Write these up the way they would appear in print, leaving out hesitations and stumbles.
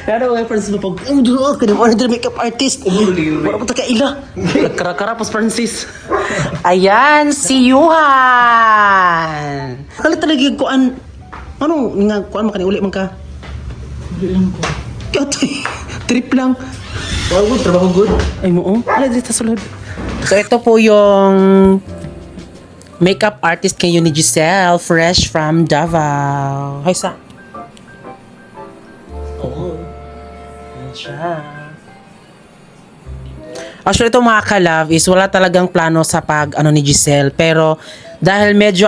Pero mga Francis mo pag, oh, kaya mo na makeup artist. Wala mo kaila. Nagkara-kara pas Francis. Ayan, si Yuhan. Kalit talaga yung kuan. Ano, nga kuan makaniuli man ka? Hindi lang ko. Trip lang. Wow, good, trabaho good. Ay mo, oh. Ala, dito sa sulod. So, ito po yung makeup artist kayo ni Giselle, fresh from Davao. Hi, sa. Oh. Ayan siya. Actually, ito mga ka-love is wala talagang plano sa pag ni Giselle. Pero dahil medyo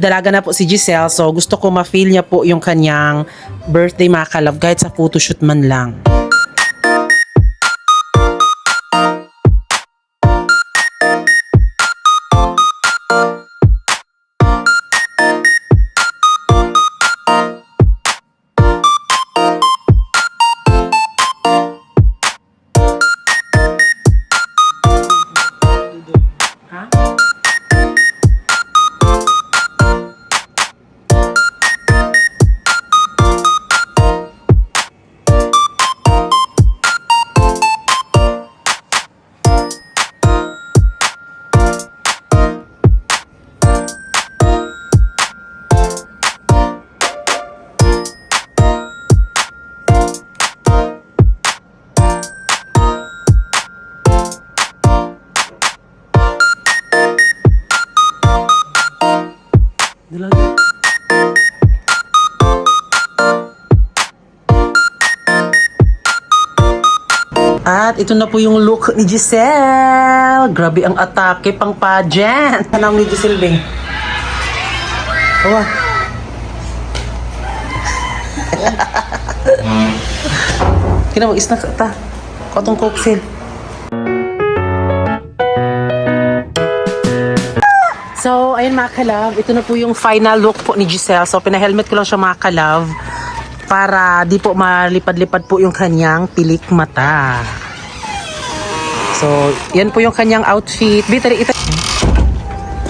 dalaga na po si Giselle, so gusto ko ma-feel niya po yung kanyang birthday mga ka-love kahit sa photoshoot man lang. At ito na po yung look ni Giselle. Grabe ang atake pang pageant. Tanong ni Giselle, Bing. Oh. Kina mag-snack ta. Katong cocktail. So, ayun mga ka-love, ito na po yung final look po ni Giselle. So, pina-helmet ko lang siya mga ka-love para di po malipad-lipad po yung kanyang pilik mata. So, yan po yung kanyang outfit.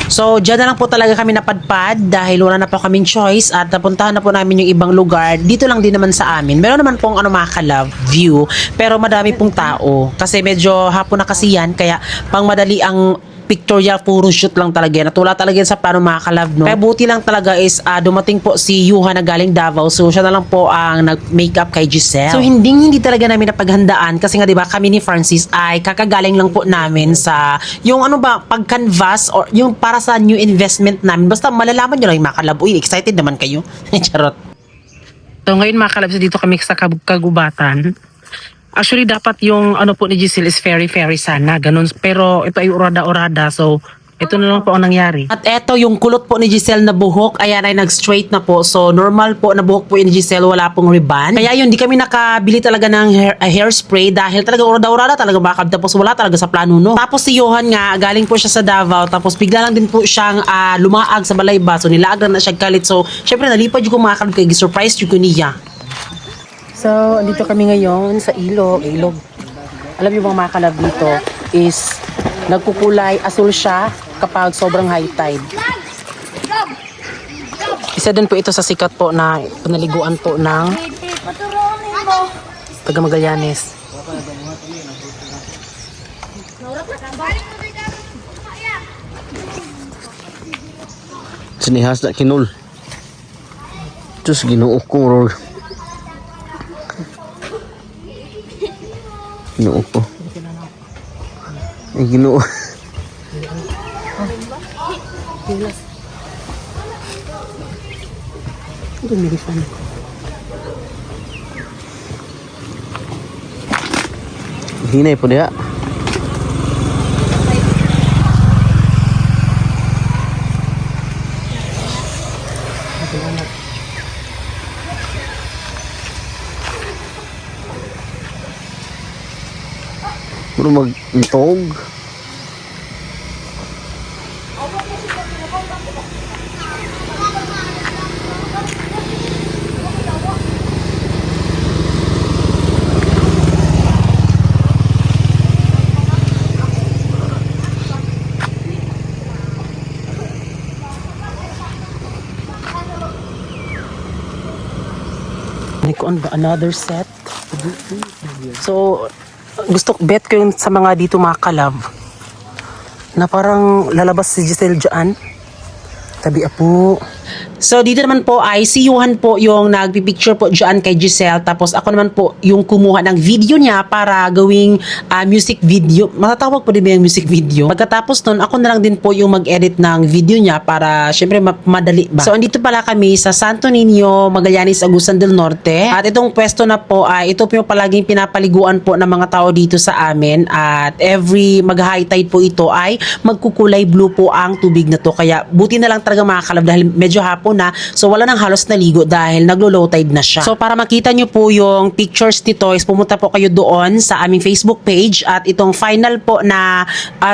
So, dyan na lang po talaga kami napadpad dahil wala na po kaming choice at napuntahan na po namin yung ibang lugar. Dito lang din naman sa amin. Meron naman pong mga ka-love view, pero madami pong tao. Kasi medyo hapon na kasi yan, kaya pang madali ang pictorial puro shoot lang talaga yan. At wala talaga yan sa plano mga ka-love, no? Kaya buti lang talaga is dumating po si Yuhan na galing Davao. So, siya na lang po ang nag-makeup kay Giselle. So, hindi talaga namin napaghandaan kasi nga, di ba, kami ni Francis ay kakagaling lang po namin sa yung pag-canvas or yung para sa new investment namin. Basta malalaman nyo lang yung mga ka-love. Uy, excited naman kayo. Charot. So, ngayon mga ka-love, dito kami sa Kagubatan. Actually, dapat yung po ni Giselle is very, very sana. Ganun. Pero ito ay urada-urada. So, ito na lang po ang nangyari. At ito yung kulot po ni Giselle na buhok. Ayan ay nag-straight na po. So, normal po na buhok po ni Giselle. Wala pong ribbon. Kaya yun, di kami nakabili talaga ng hairspray dahil talaga urada-urada talaga bakal. Tapos wala talaga sa plano, no? Tapos si Johan nga, galing po siya sa Davao. Tapos bigla lang din po siyang lumaag sa Balayba. So, nilaag na siya kalit. So, syempre, nalipad yung kumakal kay surprise yung niya. So, andito kami ngayon sa ilog. Alam niyo bang mga ka-love dito is nagkukulay asul siya kapag sobrang high tide. Isa din po ito sa sikat po na panaliguan po ng taga Magallanes. Sinihas na kinul. Diyos, ginuok ko. Ginuok ko. Ay, ginuok. Ito milisan. Hinay po niya. Puro mag-intog. Another set. So, bet ko yung sa mga dito mga kalab na parang lalabas si Giselle dyan. Tabi po. So, dito naman po ay si Johan po yung nagpipicture po dyan kay Giselle. Tapos ako naman po yung kumuha ng video niya para gawing music video. Matatawag po din ba yung music video? Pagkatapos nun, ako na lang din po yung mag-edit ng video niya para syempre madali ba. So, andito pala kami sa Santo Niño, Magallanes, Agusan del Norte. At itong pwesto na po ay ito po yung palaging pinapaliguan po ng mga tao dito sa amin. At every mag-high tide po ito ay magkukulay blue po ang tubig na to. Kaya buti na lang talaga mga kalab dahil medyo hapon na. So wala nang halos naligo dahil naglo-low tide na siya. So para makita nyo po yung pictures nito is pumunta po kayo doon sa aming Facebook page at itong final po na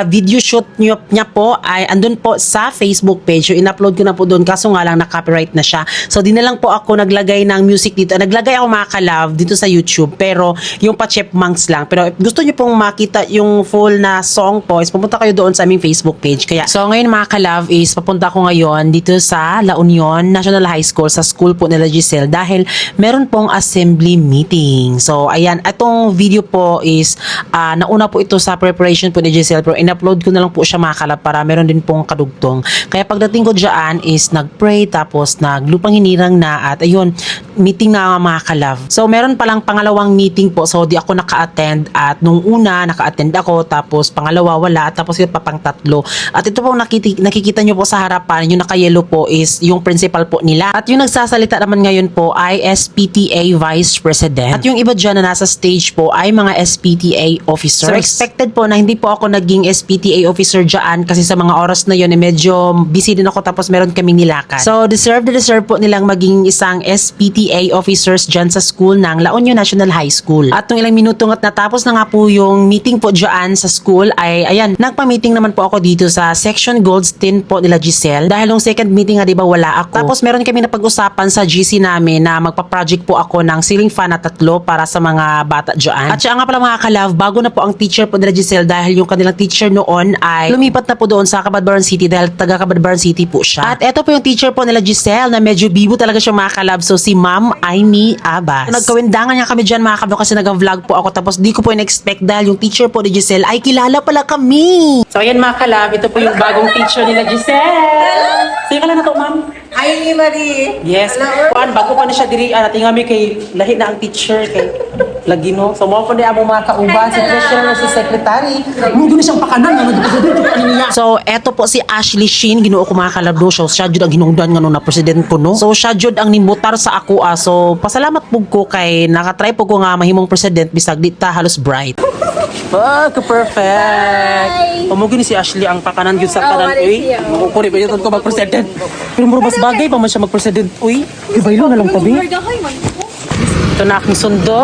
video shoot niya po ay andun po sa Facebook page. So in-upload ko na po doon kaso nga lang na-copyright na siya. So di na lang po ako naglagay ng music dito. Naglagay ako mga kalab dito sa YouTube pero yung pa Chipmunks lang. Pero if gusto nyo pong makita yung full na song po is pumunta kayo doon sa aming Facebook page. Kaya so ngayon mga kalab is papunta ko ngayon dito sa La Union National High School sa school po nila Giselle dahil meron pong assembly meeting. So ayan, itong video po is nauna po ito sa preparation po ni Giselle pero in-upload ko na lang po siya mga kalab para meron din pong kadugtong. Kaya pagdating ko dyan is nag-pray tapos naglupang hinirang na at ayun, meeting na mga kalab. So meron palang pangalawang meeting po so di ako naka-attend at nung una naka-attend ako tapos pangalawa wala at tapos yung papang tatlo. At ito po nakikita nyo po sa harapan yung naka-yellow po is yung principal po nila. At yung nagsasalita naman ngayon po ay SPTA Vice President. At yung iba dyan na nasa stage po ay mga SPTA officers. So expected po na hindi po ako naging SPTA officer dyan kasi sa mga oras na yun medyo busy din ako tapos meron kaming nilakad. So deserve po nilang maging isang SPTA officers dyan sa school ng La Union National High School. At nung ilang minuto at natapos na nga po yung meeting po dyan sa school ay ayan, nagpa-meeting naman po ako dito sa Section Goldstein po nila Giselle dahil yung second meeting nga diba wala ako. Tapos meron kami napag-usapan sa GC namin na magpa-project po ako ng ceiling fan na 3 para sa mga bata dyan. At siya nga pala mga kalove, bago na po ang teacher po nila Giselle dahil yung kanilang teacher noon ay lumipat na po doon sa Cabadbaran City dahil taga Cabadbaran City po siya. At eto po yung teacher po nila Giselle na medyo bibo talaga siya mga kalove. So si Ma'am Amy Abbas. Nagkawindangan niya kami dyan mga kalove kasi nag-vlog po ako tapos di ko po in-expect dahil yung teacher po ni Giselle ay kilala pala kami. So ayan mga kalove, ito po yung bagong teacher nila Giselle. Sige ka lang na to ma'am. Hi, ni Marie. Yes. Kuan bago pa na siya diri nating kami kay lahi na ang teacher kay lagi no. So mo ko ni amo mga kauban si treasurer si secretary. Mo guni siyang pakanan nga presidente pa niya. So eto po si Ashley Shin Ginoo ko mga kalabdo. So siya jud ang hinungdan nga no na president ko no. So siya jud ang nimbutar sa ako So pasalamat pug ko kay nakatry pug ko nga mahimong president bisag di ta halos bright. Perfect. Pamugin si Ashley ang pakanan gyud sa kanan uy. Ko ni ba ko mag-president. Pero mo mas bagay pa man siya mag-president uy. Ibaylo na lang tabi. Ito na aking sundo.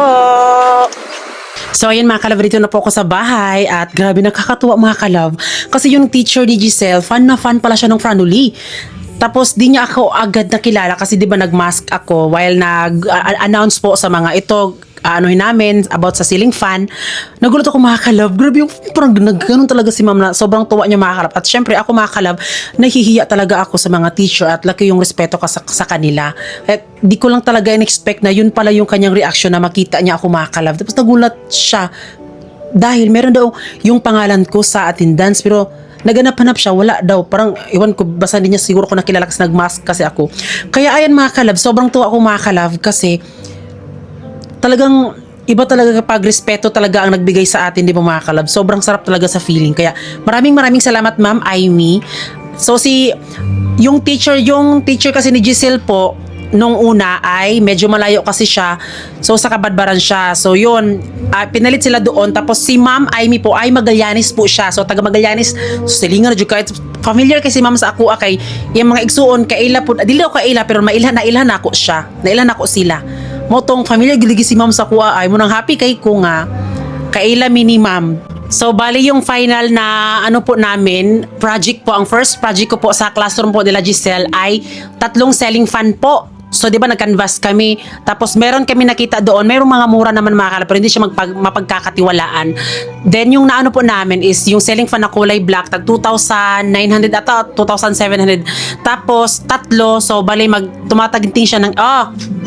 So ayun mga kalab, dito na po ako sa bahay at grabe nakakatuwa mga kalab. Kasi yung teacher ni Giselle, fan na fan pala siya ng Franuli. Tapos di niya ako agad nakilala kasi di ba nag-mask ako while nag-announce po sa mga ito anuhin namin about sa ceiling fan. Nagulat ako mga kalab. Grabe yung parang nagganon talaga si ma'am na sobrang tuwa niya mga kalab. At syempre ako mga kalab, nahihiya talaga ako sa mga teacher at laki yung respeto ka sa kanila. At di ko lang talaga in-expect na yun pala yung kanyang reaction na makita niya ako mga kalab. Tapos nagulat siya dahil meron daw yung pangalan ko sa attendance pero naganap-hanap siya, wala daw. Parang, iwan ko, basta hindi niya siguro ko nakilala kasi nag-mask kasi ako. Kaya ayan mga kalab, sobrang tuwa ako mga kalab kasi talagang iba talaga kapag respeto talaga ang nagbigay sa atin, di ba mga kalab? Sobrang sarap talaga sa feeling. Kaya maraming salamat Ma'am Amy. So yung teacher kasi ni Giselle po, nung una ay medyo malayo kasi siya. So sa Cabadbaran siya. So yun, pinalit sila doon. Tapos si Ma'am Amy po ay Magallanes po siya. So taga Magallanes, so silingan na kahit familiar kasi Ma'am sa ako kay yung mga igsuon kaila po, dili ako kaila pero nailhan ako siya. Nailhan ako sila. Motong familiar giligi si Ma'am sa kuha ay mo nang happy kay ko nga kaila mini Ma'am. So bali yung final na ano po namin project po, ang first project ko po sa classroom po nila Giselle ay 3 ceiling fan po. So, di ba, nag-canvas kami. Tapos, meron kami nakita doon. Merong mga mura naman mga kalab, pero hindi siya mapagkakatiwalaan. Then, yung naano po namin is yung ceiling fan na kulay black, tag 2,900 at 2,700. Tapos, tatlo. So, bali, tumataginting siya ng,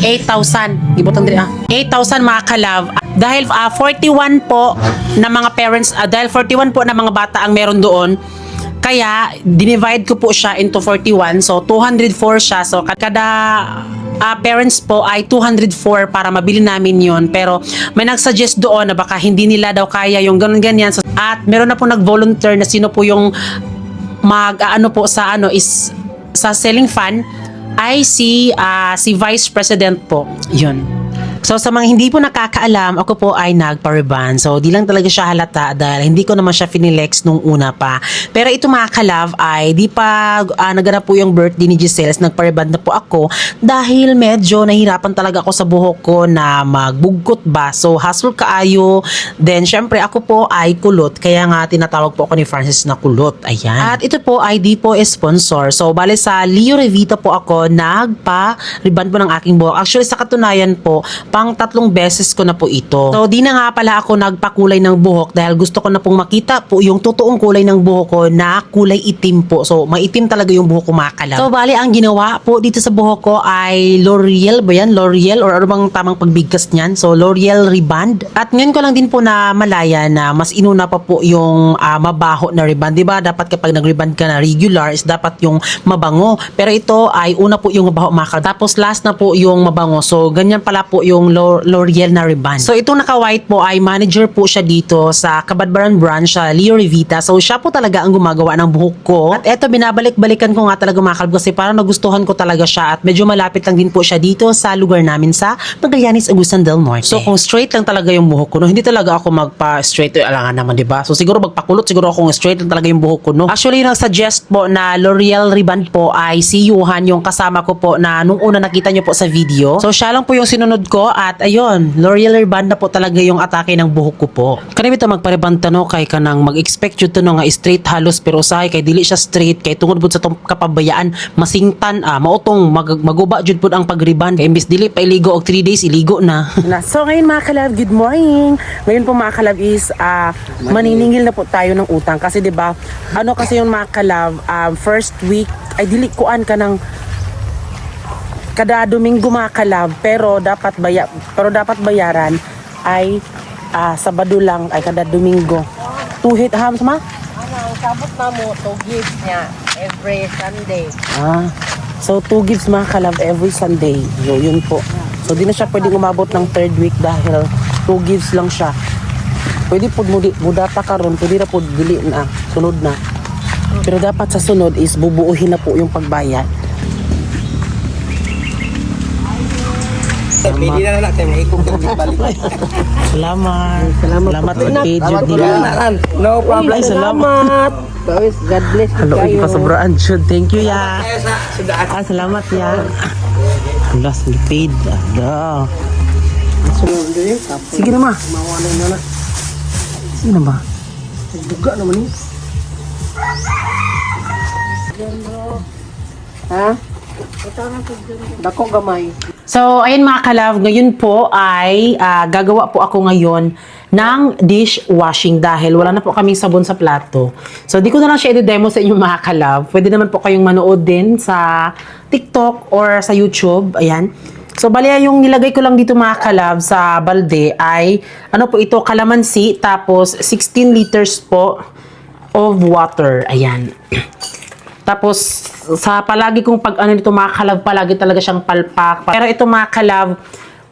8,000. Ibutang dili, 8,000 mga kalab. Dahil 41 po na mga parents, dahil 41 po na mga bata ang meron doon, kaya dinivide ko po siya into 41. So 204 siya. So kada parents po ay 204 para mabili namin yon. Pero may nagsuggest doon na baka hindi nila daw kaya yung ganun-ganyan. So, at meron na po nag-volunteer na sino po yung mag-ano po sa is sa ceiling fan ay si Vice President po. Yun. So sa mga hindi po nakakaalam, ako po ay nagpa-reban. So di lang talaga siya halata dahil hindi ko naman siya finilex nung una pa. Pero ito mga kalove ay di pa naganap po yung birthday ni Giselle, nagpa-reban na po ako dahil medyo nahirapan talaga ako sa buhok ko na magbugkot ba. So hassle kaayo. Then syempre ako po ay kulot. Kaya nga tinatawag po ako ni Francis na kulot. Ayan. At ito po ay di po sponsor. So bale sa Leo Revita po ako nagpa-reban po ng aking buhok. Actually sa katunayan po, pang 3 beses ko na po ito. So, di na nga pala ako nagpakulay ng buhok dahil gusto ko na pong makita po yung totoong kulay ng buhok ko na kulay itim po. So, maitim talaga yung buhok ko mga kalab. So, bali, ang ginawa po dito sa buhok ko ay L'Oreal ba yan? L'Oreal or ano bang tamang pagbigkas niyan? So, L'Oreal Reband. At ngayon ko lang din po na malaya na mas inuna pa po yung mabaho na reband. Diba? Dapat kapag nag-reband ka na regular is dapat yung mabango. Pero ito ay una po yung mabaho mga kalab. Tapos last na po yung mabango. So, ganyan pala po yung L'Oreal na reband. So itong naka-white po ay manager po siya dito sa Kabadbaran branch sa Leo Revita. So siya po talaga ang gumagawa ng buhok ko. At eto binabalik-balikan ko nga talaga mga kalab kasi parang nagustuhan ko talaga siya at medyo malapit lang din po siya dito sa lugar namin sa Magallanes, Agusan del Norte. So kung straight lang talaga yung buhok ko, no, hindi talaga ako magpa-straight, alangan naman, diba? So siguro magpakulot, siguro ako straight lang talaga yung buhok ko, no. Actually, yung nag-suggest po na L'Oreal reband po ay si Johan, yung kasama ko po na nung una nakita nyo po sa video. So siya lang po yung sinunod ko at ayun, L'Oreal reband na po talaga yung atake ng buhok ko po. Kanimi ito magpareband no kay kanang mag-expect yun to no nga straight halos pero usahay kay dili siya straight kay tungod po sa tong kapabayaan masingtan mautong maguba jud po ang pagreband kay imbis dili pa iligo og 3 days iligo na. So ngayon mga kalab, good morning. Ngayon po mga kalab is maniningil na po tayo ng utang kasi 'di ba? Ano kasi yung mga kalab first week ay dili kuan ka ng kada Domingo mga kalab pero dapat bayaran ay Sabado lang ay kada Domingo. Tuhit hams ma? Sabot na mo, 2 gigs niya every Sunday. So 2 gigs mga kalab every Sunday. Yun po. So di na siya pwedeng umabot ng 3rd week dahil 2 gigs lang siya. Pwede po mudata karon, pwede na po dili na, sunod na. Pero dapat sa sunod is bubuuhin na po yung pagbayad. Pwede na lang tayo, may ikong balik. Salamat. Salamat kay Jude nila. No problem. Ay, salamat. God bless you Hello, kayo. pasobraan Jude. Thank you ya. Kaya sa sudaan. Salamat ya. Last paid. Sige na ma. Mawalan na na. Sige na ba? Duga naman eh. Ha? Dako gamay. So, ayun mga kalab, ngayon po ay gagawa po ako ngayon ng dishwashing dahil wala na po kaming sabon sa plato. So, di ko na lang siya i-demo sa inyo mga kalab. Pwede naman po kayong manood din sa TikTok or sa YouTube. Ayan. So, bali yung nilagay ko lang dito mga kalab sa balde ay, ano po ito, kalamansi, tapos 16 liters po of water. Ayan. Tapos, sa palagi kong pag ano nito mga kalab, palagi talaga siyang palpak. Pero ito mga kalab,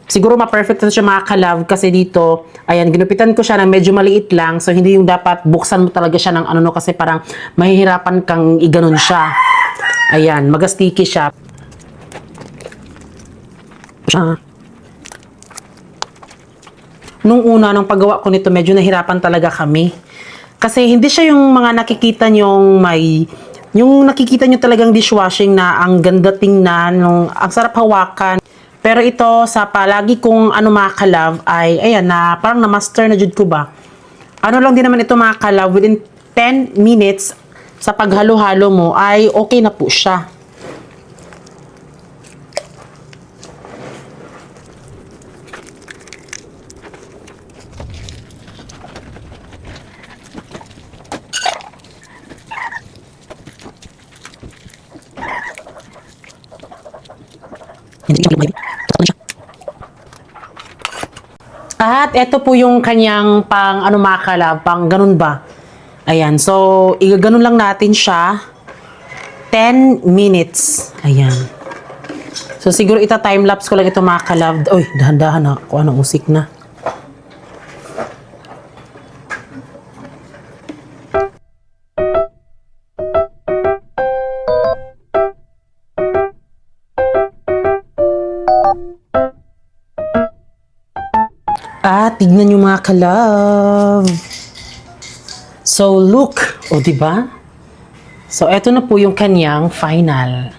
siguro ma-perfect na siya mga kalab kasi dito, ayan, ginupitan ko siya na medyo maliit lang. So, hindi yung dapat buksan mo talaga siya ng ano no kasi parang mahihirapan kang iganon siya. Ayan, magastiki siya. Nung una, nung paggawa ko nito, medyo nahirapan talaga kami. Kasi hindi siya yung mga nakikita nyong yung nakikita nyo talagang dishwashing na ang ganda tingnan, ang sarap hawakan. Pero ito, sa palagi kong mga kalab, ay, ayan, na parang na-master na jud ko ba. Ano lang din naman ito mga kalab, within 10 minutes sa paghalo-halo mo, ay okay na po siya. At ito po yung kanyang pang ano mga kalab, pang ganun ba? Ayan, so igaganon lang natin siya 10 minutes. Ayan. So siguro ita-time-lapse ko lang ito mga kalab. Uy, dahan-dahan na. Kung anong usik na. Tignan nyo mga kalab. So, look. O, diba? So, eto na po yung kanyang final.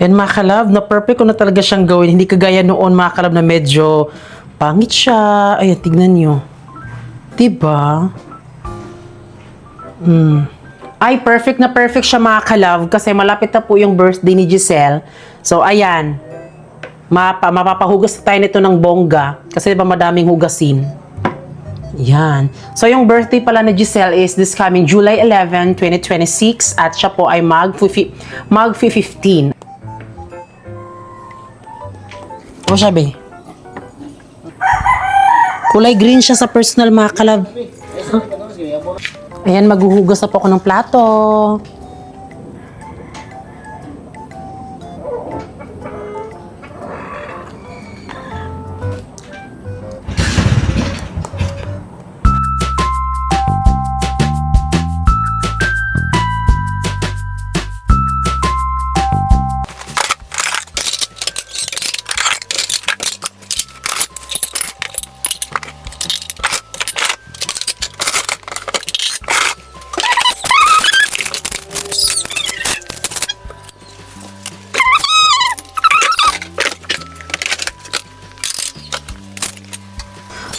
And mga kalab, na perfect ko na talaga siyang gawin. Hindi kagaya noon mga kalab na medyo pangit siya. Ayan, tignan nyo. Diba? Ay, perfect na perfect siya mga kalab kasi malapit na po yung birthday ni Giselle. So, ayan. Mapapahugas na tayo nito ng bongga kasi diba madaming hugasin. Yan. So, yung birthday pala ni Giselle is this coming July 11, 2026 at siya po ay mag-15. O siya, be? Kulay green siya sa personal mga kalab. Ayan, maghuhugas na po ako ng plato.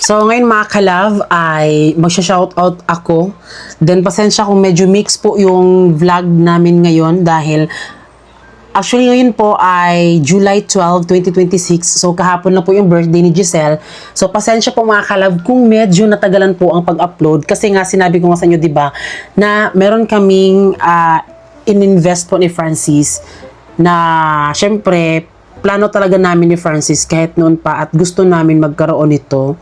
So, ngayon mga kalab ay magsha-shoutout ako. Then, pasensya kung medyo mix po yung vlog namin ngayon dahil actually ngayon po ay July 12, 2026. So, kahapon na po yung birthday ni Giselle. So, pasensya po mga kalab kung medyo natagalan po ang pag-upload. Kasi nga sinabi ko nga sa inyo, di ba, na meron kaming in-invest po ni Francis na syempre, plano talaga namin ni Francis kahit noon pa at gusto namin magkaroon nito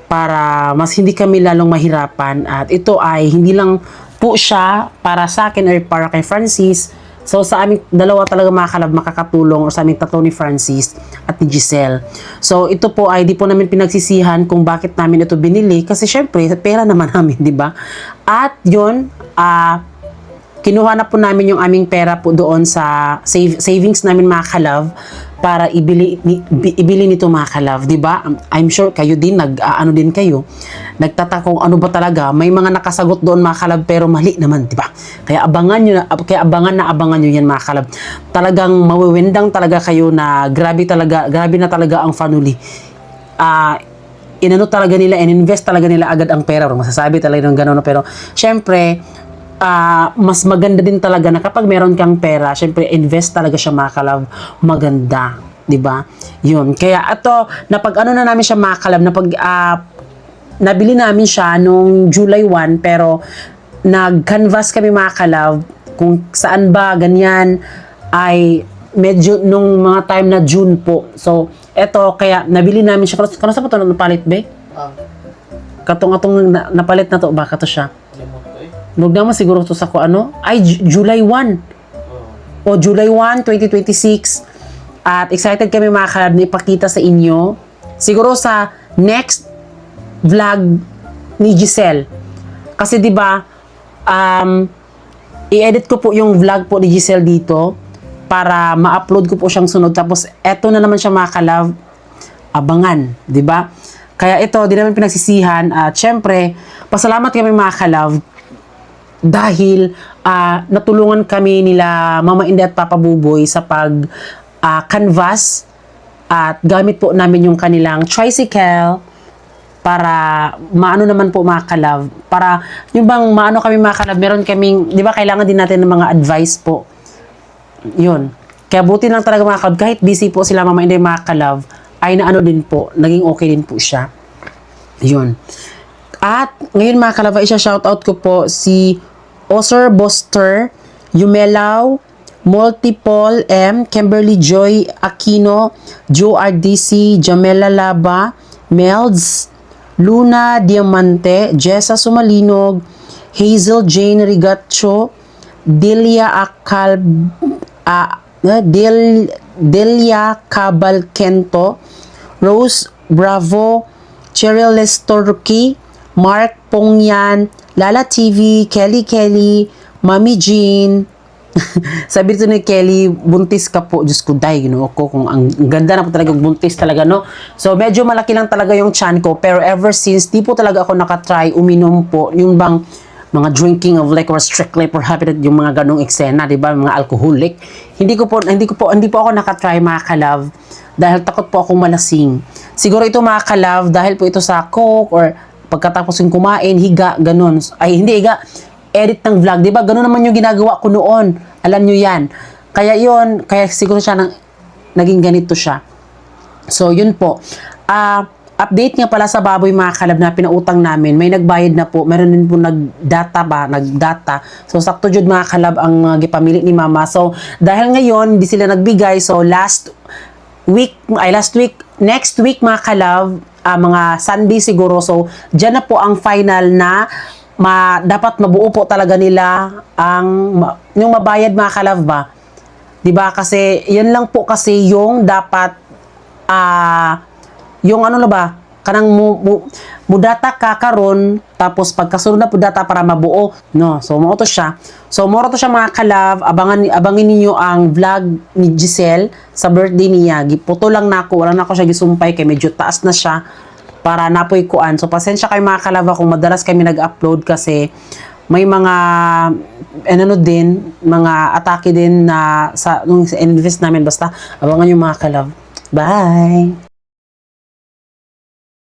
para mas hindi kami lalong mahirapan at ito ay hindi lang po siya para sa akin or para kay Francis. So sa aming dalawa talaga mga kalab makakatulong o sa aming tatlo ni Francis at ni Giselle. So ito po ay di po namin pinagsisihan kung bakit namin ito binili kasi syempre pera naman namin, di ba? At yun, kinuha na po namin yung aming pera po doon sa savings namin mga kalab para ibili nito mga kalab, di ba? I'm sure kayo din ano din kayo. Nagtataka kung ano ba talaga. May mga nakasagot doon mga kalab pero mali naman, di ba? Kaya abangan niyo yan mga kalab. Talagang mawiwindang talaga kayo na grabe na talaga ang family. Inano talaga nila, ininvest talaga nila agad ang pera. Masasabi talaga ng gano'n. Pero syempre, mas maganda din talaga na kapag meron kang pera, syempre invest talaga siya mga kalab, maganda, 'di ba? 'Yun. Kaya ato napag-ano na namin siya mga kalab, nabili namin siya nung July 1 pero nag-canvas kami mga kalab kung saan ba ganyan ay medyo nung mga time na June po. So, eto kaya nabili namin siya. Kano sa pa to napalit be? Katong napalit na to baka to siya. Huwag naman siguro to sa ko ano? Ay, July 1. O July 1, 2026. At excited kami mga kalab na ipakita sa inyo. Siguro sa next vlog ni Giselle. Kasi 'di ba i-edit ko po yung vlog po ni Giselle dito para ma-upload ko po siyang sunod. Tapos eto na naman siya mga kalab. Abangan, 'di ba? Kaya ito, di naman pinagsisihan at syempre, pasalamat kami mga kalab dahil natulungan kami nila Mama Inday at Papa Buboy sa pag canvas at gamit po namin yung kanilang tricycle para maano naman po mga kalab, para yung bang maano kami mga kalab, meron kaming, di ba kailangan din natin ng mga advice po yun, kaya buti lang talaga mga kalab, kahit busy po sila Mama Inday mga kalab, ay naano din po, naging okay din po siya yun. At ngayon mga kalab, isa shoutout ko po si Osir Boster, Yumelaw, Multiple M, Kimberly Joy Aquino, Joe RDC, Jamela Laba, Melds, Luna Diamante, Jessa Sumalinog, Hazel Jane Rigacho, Delia Cabalkento, Rose Bravo, Cheryl Lestorki, Mark Pongyan, Lala TV, Kelly, Mami Jean. Sabi dito ni Kelly, buntis ka po. Diyos ko, day, ginoo ko. Kung ang ganda na po talaga, buntis talaga, no? So, medyo malaki lang talaga yung chan ko. Pero ever since, di po talaga ako nakatry uminom po. Yung bang mga drinking of liquor, strictly for happiness, yung mga ganong eksena, di ba? Mga alcoholic. Hindi po ako nakatry, mga kalove, dahil takot po akong malasing. Siguro ito, mga kalove, dahil po ito sa coke or pagkatapos yung kumain, higa, ganon. Ay, hindi higa, edit ng vlog, di ba? Ganun naman yung ginagawa ko noon. Alam nyo yan. Kaya siguro siya naging ganito siya. So, yun po. Update nga pala sa baboy, mga kalab, na pinautang namin. May nagbayad na po. Meron din po nagdata. So, sakto jud, mga kalab, ang gipamili ni mama. So, dahil ngayon, hindi sila nagbigay. So, next week, mga kalab, mga Sunday siguro. So, dyan na po ang final na dapat mabuo po talaga nila yung mabayad, mga kalab ba? 'Di ba? Kasi yan lang po kasi yung dapat yung ano na ba? Kanang mudata ka karon tapos pagkasunod na po data para mabuo, no? So mo to siya. Mga kalab, abangin ninyo ang vlog ni Giselle sa birthday niya. Giputo lang nako, wala na ako siya gisumpay kay medyo taas na siya para napoy kuan. So, pasensya kayo, mga kalava, kung madalas kami nag-upload kasi may mga mga atake din na nung invest namin. Basta, abangan yung, mga kalav. Bye!